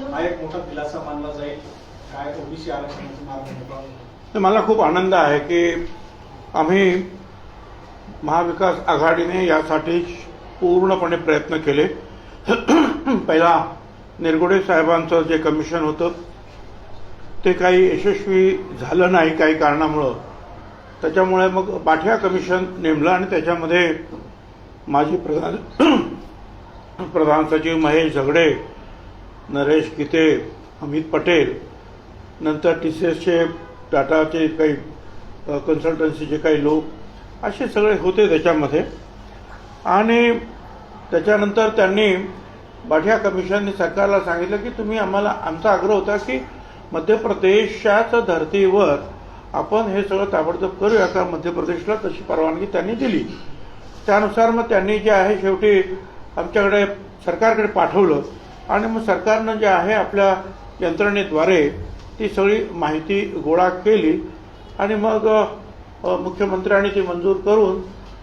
हा एक मोठा दिलासा मानला जाईल काय ओबीसी आरक्षणाचा मार्ग मोकळा होईल? तर मला खूप आनंद आहे की आम्ही महाविकास आघाडीने यासाठी पूर्णपणे प्रयत्न केले. पहिला निरगुडे साहेबांचं जे कमिशन होतं ते काही यशस्वी झालं नाही काही कारणामुळं. त्याच्यामुळे मग बाठिया कमिशन नेमलं आणि त्याच्यामध्ये माजी प्रधान सचिव महेश झगडे, नरेश गीते, अमित पटेल, नंतर TCSचे टाटाचे काही कन्सल्टन्सीचे काही लोक असे सगळे होते त्याच्यामध्ये. आणि त्याच्यानंतर त्यांनी बाठिया कमिशनने सरकारला सांगितलं की तुम्ही आम्हाला, आमचा आग्रह होता की मध्य प्रदेशाच्या धर्तीवर आपण हे सगळं ताबडतोब करूया का. मध्य प्रदेशला तशी परवानगी त्यांनी दिली. त्यानुसार मग त्यांनी जे आहे शेवटी आमच्याकडे सरकारकडे पाठवलं आणि मग सरकारनं जे आहे आपल्या यंत्रणेद्वारे ती सगळी माहिती गोळा केली आणि मग मुख्यमंत्र्यांनी ती मंजूर करून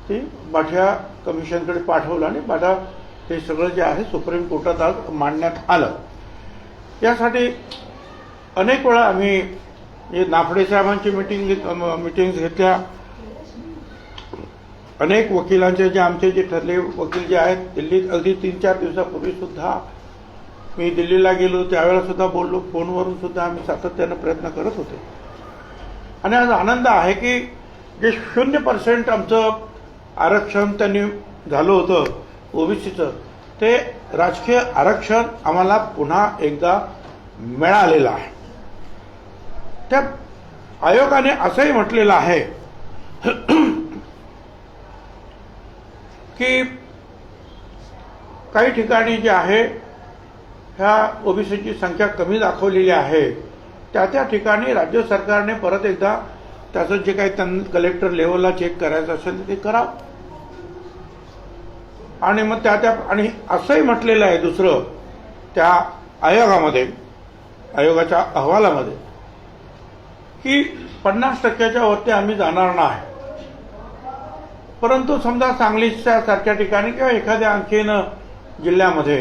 ती बाठिया कमिशनकडे पाठवलं आणि बाठा हे सगळं जे आहे सुप्रीम कोर्टात आज मांडण्यात आलं. यासाठी अनेक वेळा आम्ही नाफडे साहेबांची मिटिंग्स घेतल्या. अनेक वकिलांचे जे आमचे जे ठरले वकील जे आहेत दिल्लीत, अगदी 3-4 दिवसापूर्वी सुद्धा मी दिल्लीला गेलो त्यावेळेला सुद्धा बोललो, फोनवरून सुद्धा आम्ही सातत्यानं प्रयत्न करत होते. आणि आज आनंद आहे की जे 0% आमचं आरक्षण त्यांनी झालं होतं ओबीसीचं, ते राजकीय आरक्षण आम्हाला पुन्हा एकदा मिळालेलं आहे. त्या आयोगाने असंही म्हटलेलं आहे की काही ठिकाणी जे आहे ह्या ओबीसीची संख्या कमी दाखवलेली आहे, त्या ठिकाणी राज्य सरकारने परत एकदा त्याचं जे काही कलेक्टर लेवलला चेक करायचं असेल ते करा. आणि मग आणि असंही म्हटलेलं आहे दुसरं त्या आयोगाच्या अहवालामध्ये की 50% वरती आम्ही जाणार नाही. परंतु समजा सांगलीच्या सारख्या ठिकाणी किंवा एखाद्या आणखीन जिल्ह्यामध्ये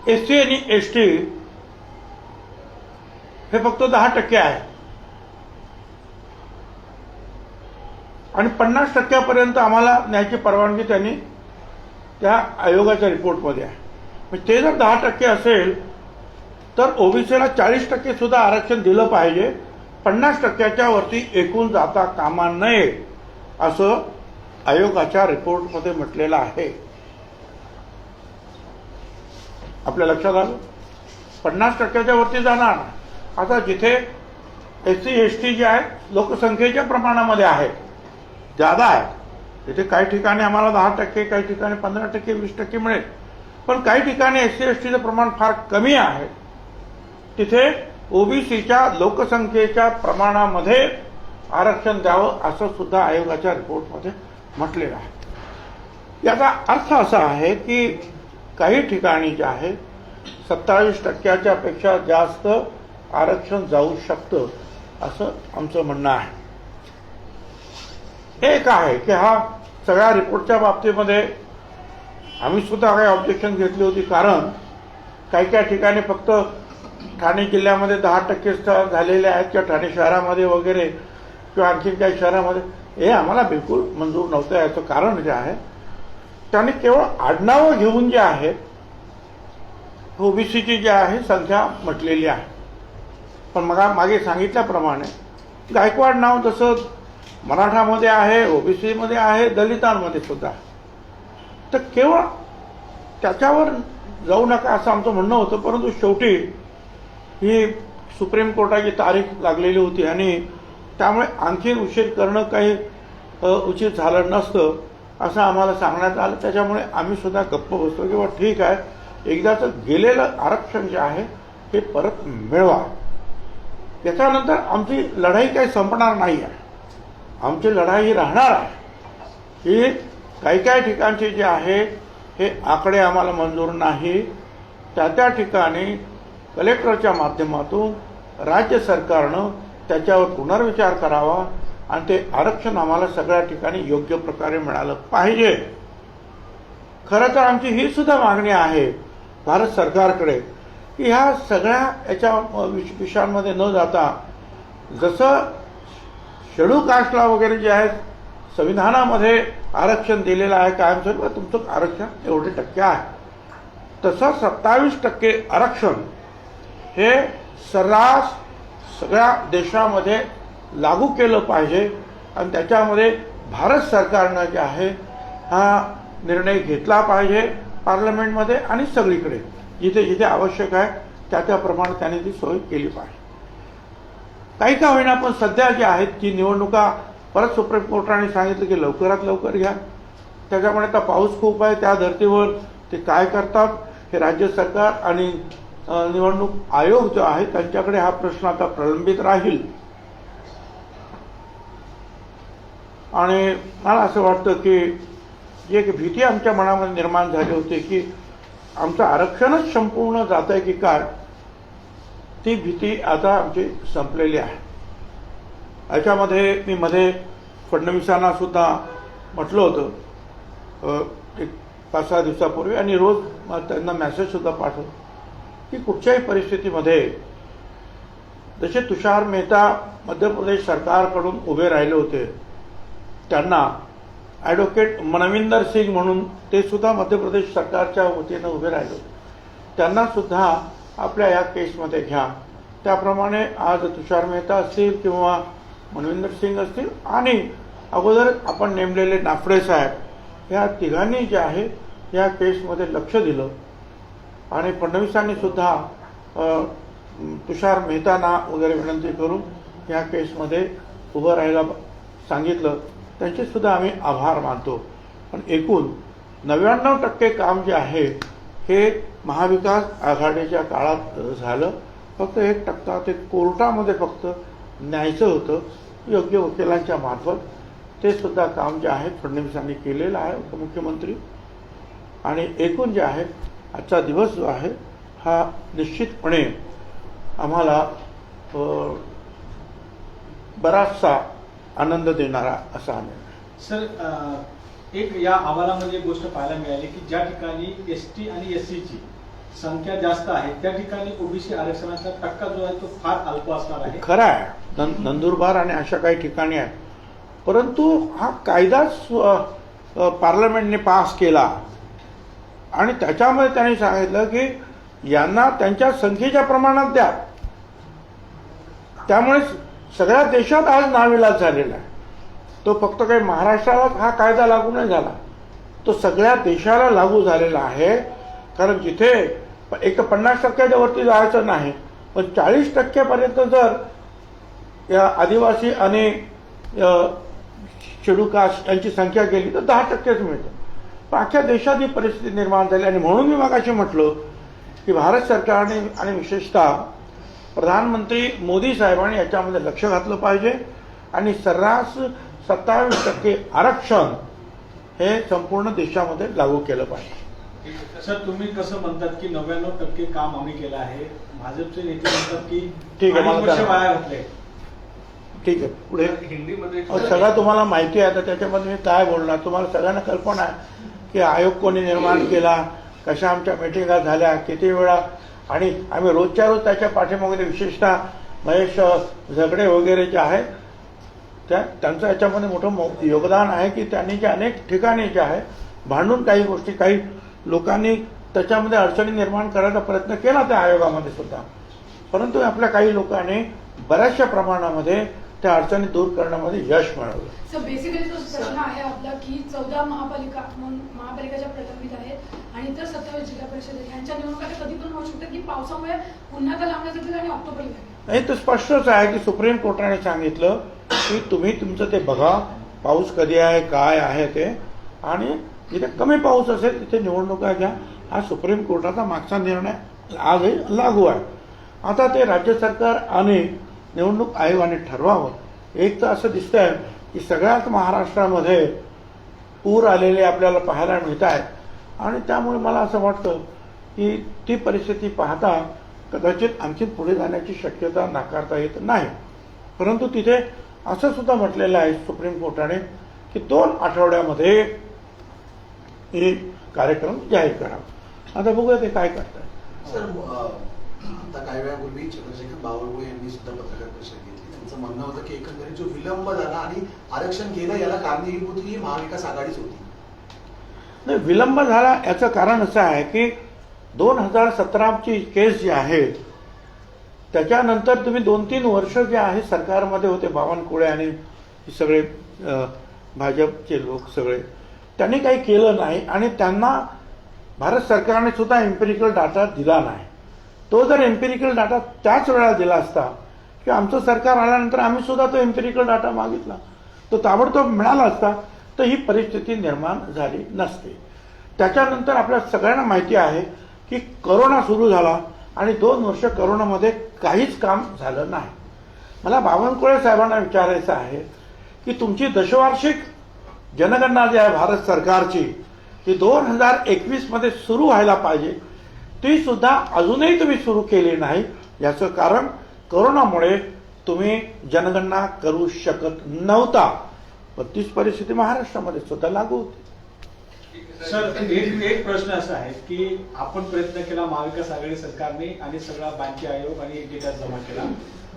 SC आणि ST हे फक्त 10% आहे आणि 50% आम्हाला न्यायची परवानगी त्यांनी त्या आयोगाच्या रिपोर्टमध्ये आहे. म्हणजे ते जर 10% असेल तर ओबीसीला 40% सुद्धा आरक्षण दिलं पाहिजे. 50% वरती एकूण जाता कामा नये असं आयोगाच्या रिपोर्टमध्ये म्हटलेलं आहे. आपल्या लक्षात आलं? 50% वरती जाणार. आता जिथे SC ST जे आहेत लोकसंख्येच्या प्रमाणामध्ये आहेत, जादा आहेत, तिथे काही ठिकाणी आम्हाला 10%, काही ठिकाणी 15%, 20% मिळेल. पण काही ठिकाणी SC STचं प्रमाण फार कमी आहे, तिथे ओबीसीच्या लोकसंख्येच्या प्रमाणामध्ये आरक्षण द्यावं असं सुद्धा आयोगाच्या रिपोर्टमध्ये म्हटलेलं आहे. याचा अर्थ असा आहे की काही ठिकाणी जे आहे 27% पेक्षा जास्त आरक्षण जाऊ शकतं असं आमचं म्हणणं आहे. एक आहे की हा सगळ्या रिपोर्टच्या बाबतीमध्ये आम्ही सुद्धा काही ऑब्जेक्शन घेतली होती, कारण काही ठिकाणी फक्त ठाणे जिल्ह्यामध्ये 10% झालेले आहेत किंवा ठाणे शहरामध्ये वगैरे किंवा आणखी काही शहरामध्ये, हे आम्हाला बिलकुल मंजूर नव्हतं. याचं कारण जे आहे त्याने केवळ आडनावं घेऊन जे आहे ओबीसीची जी आहे संख्या म्हटलेली आहे. पण मागे सांगितल्याप्रमाणे गायकवाड नाव जसं मराठामध्ये आहे, ओबीसीमध्ये आहे, दलितांमध्ये सुद्धा, तर केवळ त्याच्यावर जाऊ नका असं आमचं म्हणणं होतं. परंतु शेवटी ही सुप्रीम कोर्टाची तारीख लागलेली होती आणि त्यामुळे आणखी उशीर करणं काही उचित झालं नसतं असं आम्हाला सांगण्यात आलं. त्याच्यामुळे आम्ही सुद्धा गप्प बसतो किंवा ठीक आहे, एकदाचं गेलेलं आरक्षण जे आहे हे परत मिळवा. त्याच्यानंतर आमची लढाई काही संपणार नाही आहे. आमची लढाई राहणार आहे की काही ठिकाणचे जे आहे हे आकडे आम्हाला मंजूर नाही, त्या ठिकाणी कलेक्टरच्या माध्यमातून राज्य सरकारनं त्याच्यावर पुनर्विचार करावा आणि ते आरक्षण आम्हाला सगळ्या ठिकाणी योग्य प्रकारे मिळालं पाहिजे. खरं तर आमची ही सुद्धा मागणी आहे भारत सरकारकडे की ह्या सगळ्या याच्या विषयांमध्ये न जाता जसं शेड्यूल कास्टला वगैरे जे आहेत संविधानामध्ये आरक्षण दिलेलं आहे कायमस्वरूपी, तुमचं आरक्षण एवढे टक्के आहे, तसं 27% आरक्षण हे सर्रास सगळ्या देशामध्ये लागू केलं पाहिजे आणि त्याच्यामध्ये भारत सरकारनं जे आहे हा निर्णय घेतला पाहिजे पार्लमेंटमध्ये आणि सगळीकडे जिथे जिथे आवश्यक आहे त्याप्रमाणे त्यांनी ती सोय केली पाहिजे. काही का होईना पण सध्या जे आहेत की निवडणुका परत सुप्रीम कोर्टाने सांगितलं की लवकरात लवकर घ्या, त्याच्यामुळे आता पाऊस खूप आहे त्या धर्तीवर ते काय करतात हे राज्य सरकार आणि निवडणूक आयोग जो आहे त्यांच्याकडे हा प्रश्न आता प्रलंबित राहील. आणि मला असं वाटतं की जी एक भीती आमच्या मनामध्ये निर्माण झाली होती की आमचं आरक्षणच संपूर्ण जात आहे की काय, ती भीती आता आमची संपलेली आहे. याच्यामध्ये मी मध्ये फडणवीसांना सुद्धा म्हटलं होतं एक 5-6 दिवसापूर्वी आणि रोज त्यांना मेसेज सुद्धा पाठवतो की कुठच्याही परिस्थितीमध्ये जसे तुषार मेहता मध्य प्रदेश सरकारकडून उभे राहिले होते, त्यांना ॲडव्होकेट मनविंदर सिंग म्हणून ते सुद्धा मध्य प्रदेश सरकारच्या वतीनं उभे राहिले होते, त्यांना सुद्धा आपल्या या केसमध्ये घ्या. त्याप्रमाणे आज तुषार मेहता असतील किंवा मनविंदर सिंग असतील आणि अगोदर आपण नेमलेले नाफडे साहेब या तिघांनी जे आहे या केसमध्ये लक्ष दिलं आणि फडणवीसांनी सुद्धा तुषार मेहतांना वगैरे विनंती करून या केसमध्ये उभं राहायला सांगितलं. त्यांचे सुद्धा आम्ही आभार मानतो. पण एकूण 99% काम जे आहे हे महाविकास आघाडीच्या काळात झालं. फक्त 1% ते कोर्टामध्ये फक्त न्यायचं होतं योग्य वकिलांच्या मार्फत. ते सुद्धा काम जे आहे फडणवीसांनी केलेलं आहे उपमुख्यमंत्री. आणि एकूण जे आहे आजचा दिवस जो आहे हा निश्चितपणे आम्हाला बराचसा आनंद देणारा असा आहे. सर, एक या अहवालामध्ये गोष्ट पाहायला मिळाली की ज्या ठिकाणी एसटी आणि एससीची संख्या जास्त आहे त्या ठिकाणी ओबीसी आरक्षणाचा टक्का जो आहे तो फार अल्प असणार आहे. खरं आहे, नंदुरबार आणि अशा काही ठिकाणी आहे. परंतु हा कायदाच पार्लमेंटने पास केला आणि त्याच्यामध्ये त्यांनी सांगितलं की यांना त्यांच्या संख्येच्या प्रमाणात द्या. त्यामुळे सगळ्या देशात आज नाविलाज झालेला आहे. तो फक्त काही महाराष्ट्राला हा कायदा लागू नाही झाला, तो सगळ्या देशाला लागू झालेला आहे. कारण जिथे एक 50%च्या वरती जायचं नाही, पण 40% जर या आदिवासी आणि शेड्यूल कास्ट यांची संख्या गेली तर 10%च मिळतं. पण अख्ख्या देशात ही परिस्थिती निर्माण झाली आणि म्हणून मी मगाशी म्हटलं की भारत सरकारने आणि विशेषतः प्रधानमंत्री मोदी साहेबांनी याच्यामध्ये लक्ष घातलं पाहिजे आणि सर्रास 27% आरक्षण हे संपूर्ण देशामध्ये लागू केलं पाहिजे. सर, तुम्ही कसं म्हणतात की 99% काम आम्ही केलं आहे, भाजपचे नेते म्हणतात की ठीक आहे, मला वर्ष वाया घातले. ठीक आहे, पुढे हिंदीमध्ये सगळं तुम्हाला माहिती आहे. तर त्याच्यामध्ये मी काय बोलणार, तुम्हाला सगळ्यांना कल्पना आहे की आयोग कोणी निर्माण केला, कशा आमच्या मिटिंगा झाल्या, किती वेळा, आणि आम्ही रोजच्या रोज त्याच्या पाठीमागे विशेषतः महेश झगडे वगैरे जे आहेत त्यांचं याच्यामध्ये मोठं योगदान आहे की त्यांनी जे अनेक ठिकाणी जे आहे भांडून काही गोष्टी काही लोकांनी त्याच्यामध्ये अडचणी निर्माण करायचा प्रयत्न केला त्या आयोगामध्ये सुद्धा. परंतु आपल्या काही लोकांनी बऱ्याचशा प्रमाणामध्ये त्या अडचणी दूर करण्यामध्ये यश मिळवलं. सर, बेसिकली तो प्रश्न आहे आपला की 14 महापालिकाच्या प्रलंबित आहेत आणि इतर 27 जिल्हा परिषद यांच्या निवडणुका कधी पण होऊ शकतात की पावसामुळे पुन्हा त्या लांबल्या जातील आणि ऑक्टोबरला. नाही, तर स्पष्टच आहे की सुप्रीम कोर्टाने सांगितलं की तुम्ही तुमचं ते बघा, पाऊस कधी आहे काय आहे ते, आणि जिथे कमी पाऊस असेल तिथे निवडणुका घ्या. हा सुप्रीम कोर्टाचा मागचा निर्णय आजही लागू आहे. आता ते राज्य सरकार आणि निवडणूक आयोगाने ठरवावं. एक तर असं दिसतंय की सगळ्याच महाराष्ट्रामध्ये पूर आलेले आपल्याला पाहायला मिळत आहेत आणि त्यामुळे मला असं वाटतं की ती परिस्थिती पाहता कदाचित आणखी पुढे जाण्याची शक्यता नाकारता येत नाही. परंतु तिथे असं सुद्धा म्हटलेलं आहे सुप्रीम कोर्टाने की 2 आठवड्यामध्ये हे कार्यक्रम जाहीर करावा. आता बघूया ते काय करतात. सर, वेळापूर्वी चंद्रशेखर बावनकुळे यांनी सुद्धा पत्रकार परिषद घेतली. त्यांचं म्हणणं होतं की एकंदरीत जो विलंब झाला आणि आरक्षण गेलं याला कारणीभूत ही महाविकास आघाडीच होती. नाही, विलंब झाला याचं कारण असं आहे की 2017ची केस जी आहे त्याच्यानंतर तुम्ही 2-3 वर्ष जे आहे सरकारमध्ये होते बावनकुळे आणि हे सगळे भाजपचे लोक सगळे, त्यांनी काही केलं नाही आणि त्यांना भारत सरकारने सुद्धा एम्पिरिकल डाटा दिला नाही. तो जर एम्पिरिकल डाटा त्याच वेळेला दिला असता की आमचं सरकार आल्यानंतर आम्ही सुद्धा तो एम्पिरिकल डाटा मागितला, तो ताबडतोब मिळाला असता तर ही परिस्थिती निर्माण झाली नसते. त्याच्यानंतर आपल्या सगळ्यांना माहिती आहे की करोना सुरू झाला आणि 2 वर्ष करोनामध्ये काहीच काम झालं नाही. मला बावनकुळे साहेबांना विचारायचं आहे की तुमची दशवार्षिक जनगणना जी आहे भारत सरकारची ती 2021 मध्ये सुरू व्हायला पाहिजे, ती सुद्धा अजूनही तुम्ही सुरू केली नाही. याचं कारण करोनामुळे तुम्ही जनगणना करू शकत नव्हता. पण तीच परिस्थिती महाराष्ट्रामध्ये सुद्धा लागू होती. सर, एक प्रश्न असा आहे की आपण प्रयत्न केला महाविकास आघाडी सरकारने आणि सगळा बांकी आयोग आणि डेटा जमा केला,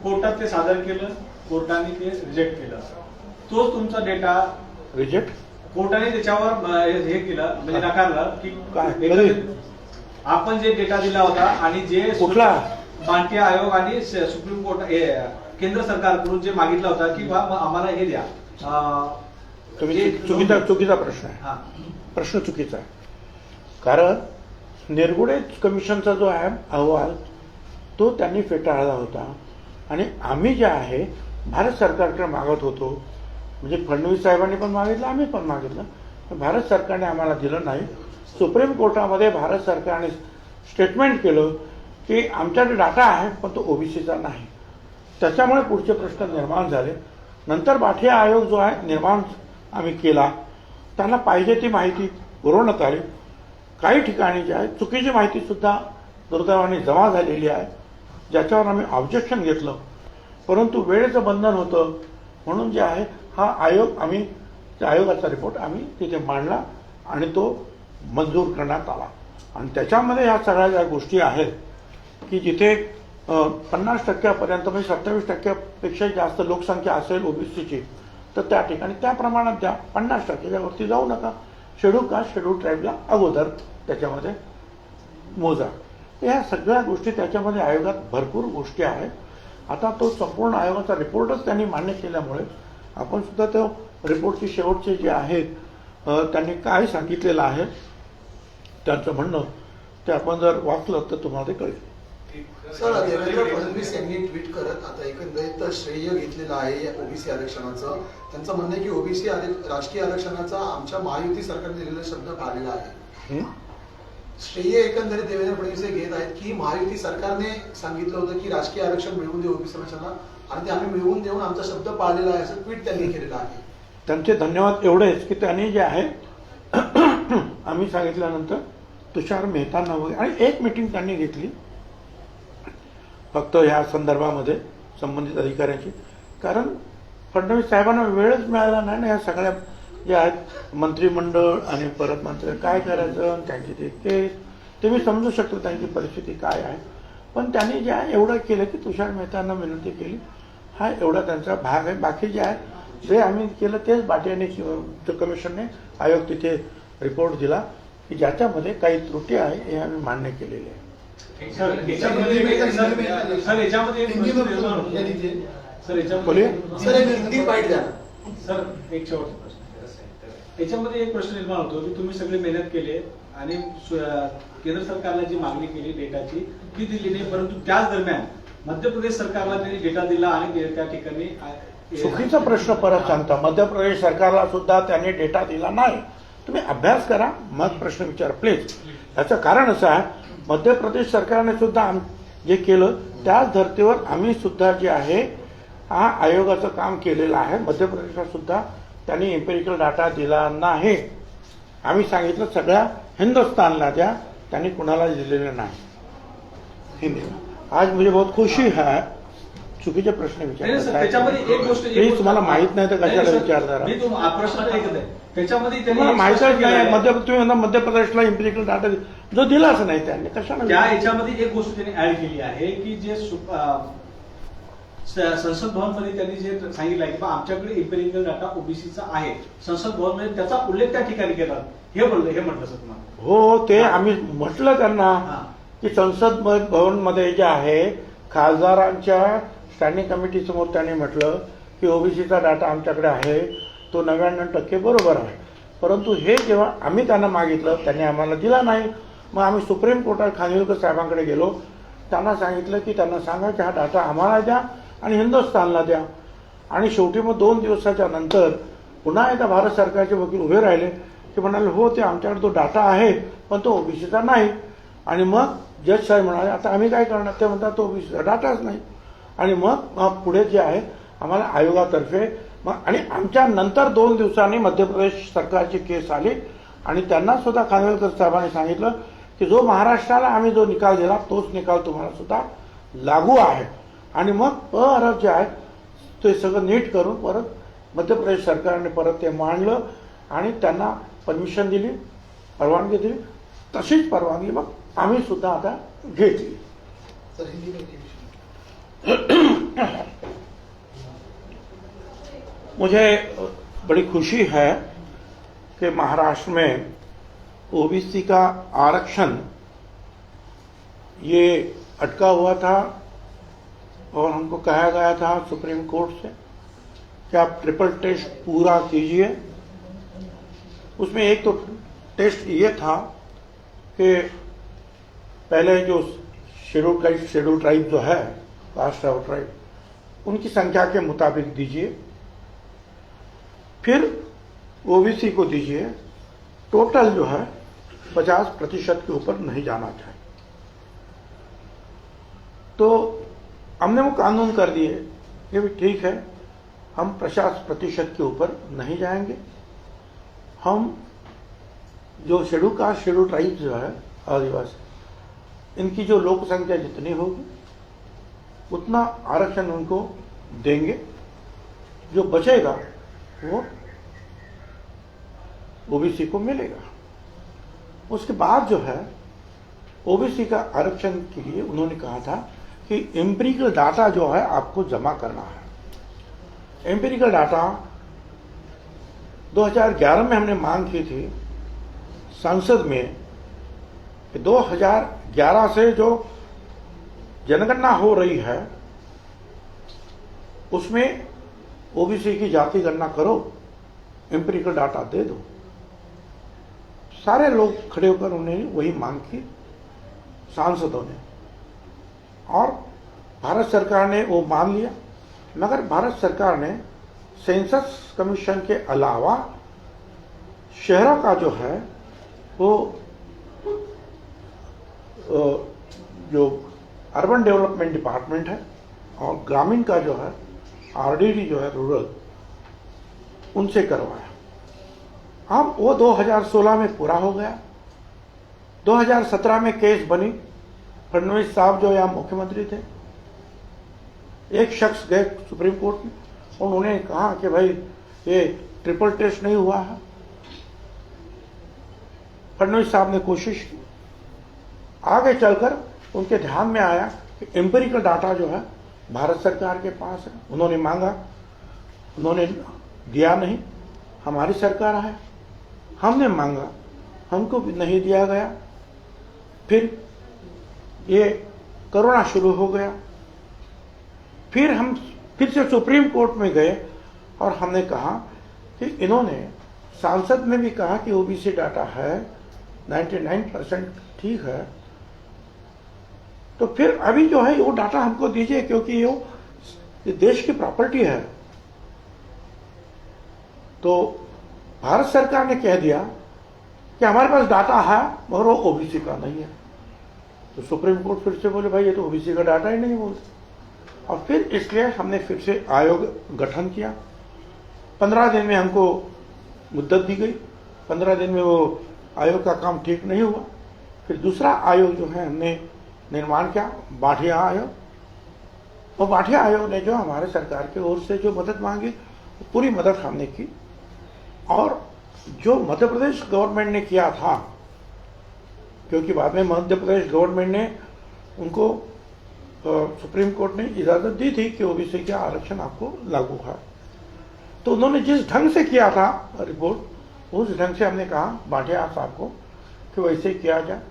कोर्टात ते सादर केलं, कोर्टाने ते रिजेक्ट केलं. तोच तुमचा डेटा रिजेक्ट कोर्टाने त्याच्यावर हे केलं म्हणजे नकारलं की काय? आपण जे डेटा दिला होता आणि जे कुठला बांकी आयोग आणि सुप्रीम कोर्ट केंद्र सरकारकडून जे मागितलं होता की बा आम्हाला हे द्या. तुम्ही चुकीचा प्रश्न आहे. हा, प्रश्न चुकीचा आहे. कारण निरगुडे कमिशनचा जो आहे अहवाल तो त्यांनी फेटाळला होता आणि आम्ही जे आहे भारत सरकारकडे मागत होतो, म्हणजे फडणवीस साहेबांनी पण मागितलं, आम्ही पण मागितलं, पण भारत सरकारने आम्हाला दिलं नाही. सुप्रीम कोर्टामध्ये भारत सरकारने स्टेटमेंट केलं की आमच्याकडे डाटा आहे पण तो ओबीसीचा नाही. त्याच्यामुळे पुढचे प्रश्न निर्माण झाले. नंतर बाठिया आयोग जो आहे निर्माण आम्ही केला, त्यांना पाहिजे ती माहिती पुरवण्यात आली. काही ठिकाणी जे आहे चुकीची माहिती सुद्धा दुर्दैवाने जमा झालेली आहे, ज्याच्यावर आम्ही ऑब्जेक्शन घेतलं. परंतु वेळेचं बंधन होतं म्हणून जे आहे हा आयोग आम्ही त्या आयोगाचा रिपोर्ट आम्ही तिथे मांडला आणि तो मंजूर करण्यात आला. आणि त्याच्यामध्ये ह्या सगळ्या ज्या गोष्टी आहेत की जिथे 50% म्हणजे 27%पेक्षा जास्त लोकसंख्या असेल ओबीसीची, तर त्या ठिकाणी त्या प्रमाणात द्या. 50%च्या वरती जाऊ नका. शेड्यूल कास्ट शेड्यूल ट्राईबला अगोदर त्याच्यामध्ये मोजा. ह्या सगळ्या गोष्टी त्याच्यामध्ये आयोगात भरपूर गोष्टी आहेत. आता तो संपूर्ण आयोगाचा रिपोर्टच त्यांनी मान्य केल्यामुळे आपण सुद्धा तो रिपोर्टचे शेवटचे जे आहेत त्यांनी काय सांगितलेलं आहे त्यांचं म्हणणं ते आपण जर वाचलं तर तुम्हाला ते कळेल. सर, देवेंद्र फडणवीस यांनी ट्विट करत आता एकंदरीत श्रेय घेतलेलं आहे या ओबीसी आरक्षणाचं. त्यांचं म्हणणं आहे की ओबीसी राजकीय आरक्षणाचा आमच्या महायुती सरकारने दिलेला शब्द पाळलेला आहे. श्रेय एकंदरीत देवेंद्र फडणवीस हे घेत आहेत की महायुती सरकारने सांगितलं होतं की राजकीय आरक्षण मिळवून देऊ ओबीसी समाजाला आणि ते आम्ही मिळवून देऊन आमचा शब्द पाळलेला आहे असं ट्विट त्यांनी केलेलं आहे. त्यांचे धन्यवाद एवढेच की त्यांनी जे आहे आम्ही सांगितल्यानंतर तुषार मेहतांना वगैरे आणि एक मीटिंग त्यांनी घेतली फक्त ह्या संदर्भामध्ये संबंधित अधिकाऱ्यांची. कारण फडणवीस साहेबांना वेळच मिळाला नाही ना ह्या सगळ्या ज्या आहेत मंत्रिमंडळ आणि परत मंत्री काय करायचं त्यांची ते केस ते मी समजू शकतो त्यांची परिस्थिती काय आहे. पण त्यांनी जे आहे एवढं केलं की तुषार मेहतांना विनंती केली, हा एवढा त्यांचा भाग आहे. बाकी जे आहे जे आम्ही केलं तेच बाटियाने किंवा कमिशनने आयोग तिथे रिपोर्ट दिला की ज्याच्यामध्ये काही त्रुटी आहे हे आम्ही मान्य केलेले आहे. सर याच्यामध्ये एक शेवटचा प्रश्न. याच्यामध्ये एक प्रश्न निर्माण होतो की तुम्ही सगळे मेहनत केले आणि केंद्र सरकारला जी मागणी केली डेटाची ती दिली नाही, परंतु त्याच दरम्यान मध्य प्रदेश सरकारला त्यांनी डेटा दिला आणि त्या ठिकाणी चुकीचा प्रश्न परत सांगता. मध्य प्रदेश सरकारला सुद्धा त्यांनी डेटा दिला नाही. तुम्ही अभ्यास करा मग प्रश्न विचार प्लीज. याचं कारण असं आहे मध्य प्रदेश सरकारने सुद्धा जे केलं त्याच धर्तीवर आम्ही सुद्धा जे आहे हा आयोगाचं काम केलेलं आहे. मध्य प्रदेशात सुद्धा त्यांनी एम्पिरिकल डाटा दिला नाही. आम्ही सांगितलं सगळ्या हिंदुस्तानला द्या, त्यांनी कुणाला दिलेलं नाही. हिंदीला आज मुझे बहुत खुशी है. चुकीचे प्रश्न विचारतात. त्याच्यामध्ये एक गोष्ट प्लीज तुम्हाला माहित नाही तर कशाला विचारणार. प्रश्न ऐकत आहे त्याच्यामध्ये तुम्हाला माहितच नाही. तुम्ही म्हणता मध्य प्रदेशला एम्पिरिकल डाटा जो दिलाच नाही त्यांनी कशाला त्या याच्यामध्ये एक गोष्ट त्यांनी ऍड केली आहे की जे संसद भवनमध्ये त्यांनी जे सांगितलं आहे की आमच्याकडे इम्पेरिकल डाटा ओबीसीचा आहे, संसद भवनमध्ये त्याचा उल्लेख त्या ठिकाणी केला, हे म्हटलं सर तुम्हाला? हो, ते आम्ही म्हटलं त्यांना की संसद भवनमध्ये जे आहे खासदारांच्या स्टँडिंग कमिटी समोर त्यांनी म्हटलं की ओबीसीचा डाटा आमच्याकडे आहे, तो 99% बरोबर आहे. परंतु हे जेव्हा आम्ही त्यांना मागितलं त्यांनी आम्हाला दिला नाही. मग आम्ही सुप्रीम कोर्टात खानविलकर साहेबांकडे गेलो. त्यांना सांगितलं की त्यांना सांगा की हा डाटा आम्हाला द्या आणि हिंदुस्थानला द्या. आणि शेवटी मग 2 दिवसाच्या नंतर पुन्हा एकदा भारत सरकारचे वकील उभे राहिले की म्हणाले हो ते आमच्याकडे तो डाटा आहे पण तो ओबीसीचा नाही. आणि मग जज साहेब म्हणाले आता आम्ही काय करणार, ते म्हणतात तो ओबीसीचा डाटाच नाही. आणि मग पुढे जे आहे आम्हाला आयोगातर्फे मग आणि आमच्या नंतर 2 दिवसांनी मध्य प्रदेश सरकारची केस आली आणि त्यांना सुद्धा खानविलकर साहेबांनी सांगितलं की जो महाराष्ट्राला आम्ही जो निकाल दिला तोच निकाल तुम्हाला सुद्धा लागू आहे. आणि मग परत जे आहे ते सगळं नीट करून परत मध्य प्रदेश सरकारने परत ते मांडलं आणि त्यांना परमिशन दिली, परवानगी दिली. तशीच परवानगी मग आम्ही सुद्धा आता घेतली. सर हिंदी में मुझे बड़ी खुशी है कि महाराष्ट्र में ओबीसी का आरक्षण ये अटका हुआ था और हमको कहा गया था सुप्रीम कोर्ट से कि आप ट्रिपल टेस्ट पूरा कीजिए. उसमें एक तो टेस्ट ये था कि पहले जो शेड्यूल ट्राइब जो है कास्ट और ट्राइब उनकी संख्या के मुताबिक दीजिए, फिर ओबीसी को दीजिए. टोटल जो है 50% के ऊपर नहीं जाना चाहिए. तो हमने वो कानून कर दिए, ये भी ठीक है, हम 50% के ऊपर नहीं जाएंगे. हम जो शेड्यूल कास्ट शेड्यूल ट्राइब जो है आदिवासी, इनकी जो लोक संख्या जितनी होगी उतना आरक्षण उनको देंगे. जो बचेगा वो ओबीसी को मिलेगा. उसके बाद जो है ओबीसी का आरक्षण के लिए उन्होंने कहा था कि एम्पिरिकल डाटा जो है आपको जमा करना है. एम्पिरिकल डाटा 2011 में हमने मांग की थी संसद में कि 2011 से जो जनगणना हो रही है उसमें ओबीसी की जाति गणना करो, एम्पिरिकल डाटा दे दो. सारे लोग खड़े होकर उन्होंने वही मांग की सांसदों ने और भारत सरकार ने वो मान लिया. मगर भारत सरकार ने सेंसस कमीशन के अलावा शहरों का जो है वो जो अर्बन डेवलपमेंट डिपार्टमेंट है और ग्रामीण का जो है आरडीडी जो है रूरल, उनसे करवाया. अब वो 2016 में पूरा हो गया. 2017 में केस बनी. फडणवीस साहब जो यहाँ मुख्यमंत्री थे, एक शख्स गए सुप्रीम कोर्ट में और उन्होंने कहा कि भाई ये ट्रिपल टेस्ट नहीं हुआ है. फडणवीस साहब ने कोशिश की. आगे चलकर उनके ध्यान में आया कि एम्पिरिकल डाटा जो है भारत सरकार के पास है. उन्होंने मांगा, उन्होंने दिया नहीं. हमारी सरकार है, हमने मांगा, हमको भी नहीं दिया गया. फिर ये कोरोना शुरू हो गया. फिर हम फिर से सुप्रीम कोर्ट में गए और हमने कहा कि इन्होंने सांसद में भी कहा कि ओबीसी डाटा है 99% ठीक है, तो फिर अभी जो है वो डाटा हमको दीजिए क्योंकि ये देश की प्रॉपर्टी है. तो भारत सरकार ने कह दिया कि हमारे पास डाटा है मगर वो ओबीसी का नहीं है. तो सुप्रीम कोर्ट फिर से बोले भाई ये तो ओबीसी का डाटा ही नहीं बोलते. और फिर इसलिए हमने फिर से आयोग गठन किया. 15 दिन में हमको मुद्दत दी गई. 15 दिन में वो आयोग का काम ठीक नहीं हुआ. फिर दूसरा आयोग जो है हमने निर्माण किया, बाठिया आयोग. और बाठिया आयोग ने जो हमारे सरकार की ओर से जो मदद मांगी पूरी मदद हमने की. और जो मध्य प्रदेश गवर्नमेंट ने किया था क्योंकि बाद में मध्य प्रदेश गवर्नमेंट ने उनको सुप्रीम कोर्ट ने इजाजत दी थी कि ओबीसी का आरक्षण आपको लागू है। तो उन्होंने जिस ढंग से किया था रिपोर्ट, उस ढंग से हमने कहा भाटिया साहब को कि वैसे किया जाए।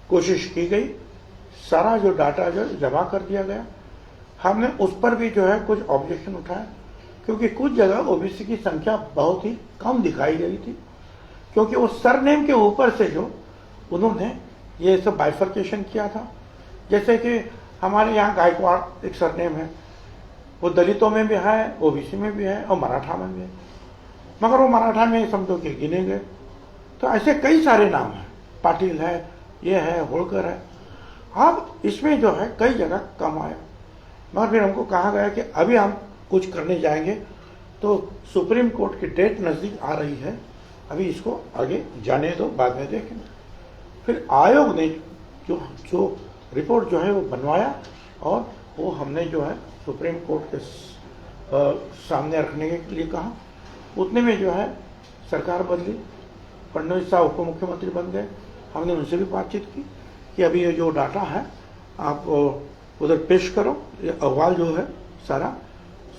कोशिश की गई, सारा जो डाटा जो जमा कर दिया गया। हमने उस पर भी जो है कुछ ऑब्जेक्शन उठाया, क्योंकि कुछ जगह ओबीसी की संख्या बहुत ही कम दिखाई गई थी, क्योंकि वो सरनेम के ऊपर से जो उन्होंने ये सब बाइफर्केशन किया था। जैसे कि हमारे यहाँ गायकवाड़ एक सरनेम है, वो दलितों में भी है, ओबीसी में भी है और मराठा में भी है, मगर वो मराठा में समझो कि गिने गए। तो ऐसे कई सारे नाम हैं, पाटिल है, ये है, होलकर है। अब इसमें जो है कई जगह कम आया, मगर फिर हमको कहा गया कि अभी हम कुछ करने जाएंगे तो सुप्रीम कोर्ट की डेट नजदीक आ रही है, अभी इसको आगे जाने दो, बाद में देखेंगे। फिर आयोग ने जो रिपोर्ट जो है वो बनवाया और वो हमने जो है सुप्रीम कोर्ट के सामने रखने के लिए कहा। उतने में जो है सरकार बदली, फडणवीस साहब उप मुख्यमंत्री बन गए। हमने उनसे भी बातचीत की कि अभी ये जो डाटा है आप उधर पेश करो, ये अहवाल जो है सारा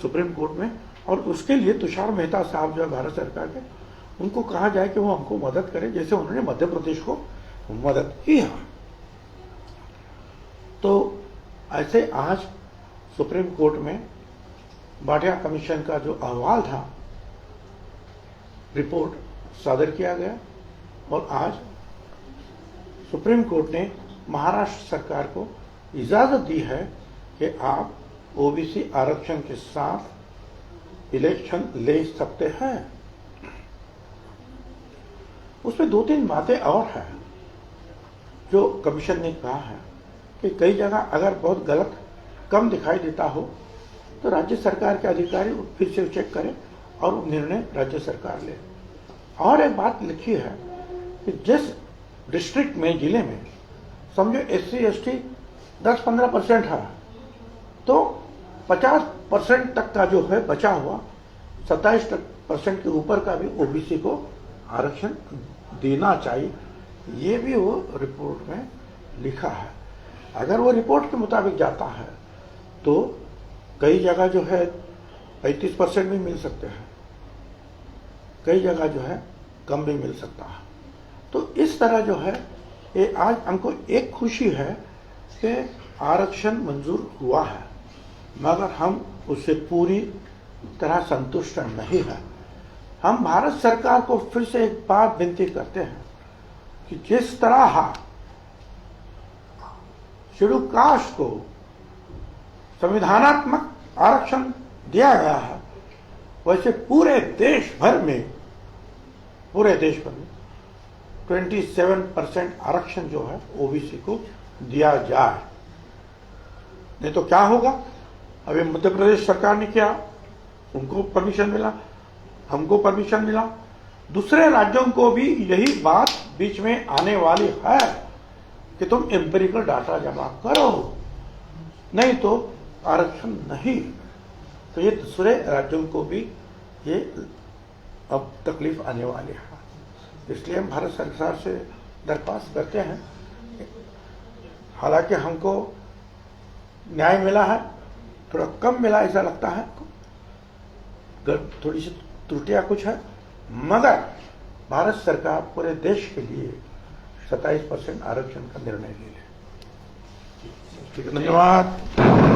सुप्रीम कोर्ट में, और उसके लिए तुषार मेहता साहब जो है भारत सरकार के, उनको कहा जाए कि वो हमको मदद करें, जैसे उन्होंने मध्य प्रदेश को मदद की है। तो ऐसे आज सुप्रीम कोर्ट में भाटिया कमीशन का जो अहवाल था, रिपोर्ट सादर किया गया और आज सुप्रीम कोर्ट ने महाराष्ट्र सरकार को इजाजत दी है कि आप ओबीसी आरक्षण के साथ इलेक्शन ले सकते हैं। उसमें 2-3 बातें और हैं जो कमीशन ने कहा है कि कई जगह अगर बहुत गलत कम दिखाई देता हो तो राज्य सरकार के अधिकारी फिर से चेक करें और निर्णय राज्य सरकार ले। और एक बात लिखी है कि जिस डिस्ट्रिक्ट में, जिले में समझो SC/ST 10-15% है, तो 50% तक का जो है बचा हुआ 27% के ऊपर का भी ओबीसी को आरक्षण देना चाहिए। ये भी वो रिपोर्ट में लिखा है। अगर वो रिपोर्ट के मुताबिक जाता है तो कई जगह जो है 35% भी मिल सकते हैं, कई जगह जो है कम भी मिल सकता है। तो इस तरह जो है ये आज हमको एक खुशी है कि आरक्षण मंजूर हुआ है, मगर हम उससे पूरी तरह संतुष्ट नहीं है। हम भारत सरकार को फिर से एक बात विनती करते हैं कि जिस तरह शेड्यूल कास्ट को संविधानात्मक आरक्षण दिया गया है, वैसे पूरे देश भर में 27% आरक्षण जो है ओबीसी को दिया जाए। नहीं तो क्या होगा? अभी मध्य प्रदेश सरकार ने किया, उनको परमिशन मिला, हमको परमिशन मिला, दूसरे राज्यों को भी यही बात बीच में आने वाली है कि तुम एम्पिरिकल डाटा जमा करो, नहीं तो आरक्षण नहीं। तो ये दूसरे राज्यों को भी ये अब तकलीफ आने वाली है। इसलिए हम भारत सरकार से दरख्वास्त करते हैं, हालांकि हमको न्याय मिला है, थोड़ा कम मिला ऐसा लगता है, थोड़ी सी त्रुटियां कुछ है, मगर भारत सरकार पूरे देश के लिए 27% आरक्षण का निर्णय ले ले। ठीक है, धन्यवाद।